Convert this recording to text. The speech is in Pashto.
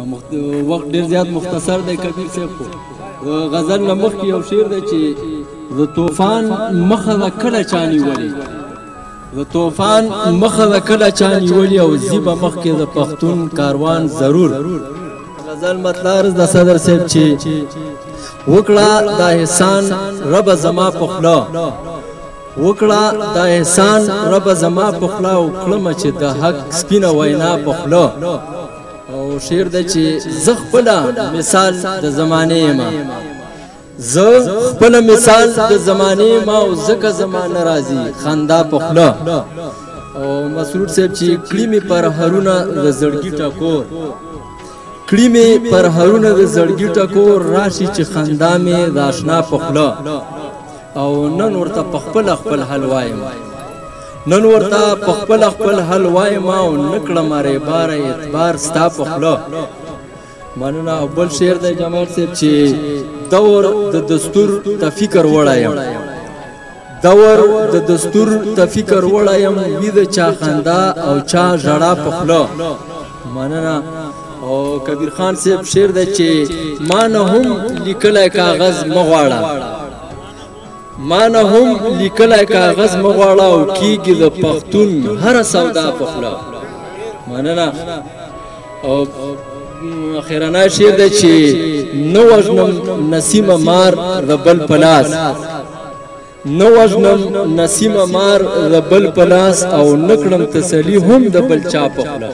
وخت ډیر زیات مختصر دی کبیر صاحب خو غزل نه مخکې یو شعر دی چې د طوفان مخه د کله چا نیولې د طوفان مخه د کله چا نیولې او زی به مخکې د پښتون کاروان ضرور غزل مطلب د صدر صاحب چې وکړه د احسان رب زما په خوله وکړه د احسان رب زما په خوله او کړم چې د حق سپینه وینا په خوله او شعر دی چې زه خپله مثال د زمانې یم زه خپله مثال د زمانې یم او ځکه زما نه راځي خندا په خوله او مسرور صاحب چې کړي مې پر هرونه د زړګي ټکور کړي مې پر هرونه د زړګي ټکور راشي چې خندا مې د اشنا په خوله او نن ورته په خپل حل وایم نن ورته په خپل حل وایم او نکړم ریباره اعتبار ستا په خوله مننه او بل شعر دی جمال صاحب چې دور د دستور ته فکر وړایم دور د دستور ته فکر وړایم وي د چا خندا او چا ژړا په خوله مننه او کبیر خان صاحب شعر دی چې ما نه هم لیکلی کاغذ مه غواړه ما نه هم لیکلی کاغذ مه غواړه او کیږي د پښتون هره سودا په خوله مننه او اخیرنی شعر دی چې نه وژنم نسیمه مار د بل په لاس نه وژنم نسیمه مار د بل په لاس او نه کړم تسلي هم د بل چا په خوله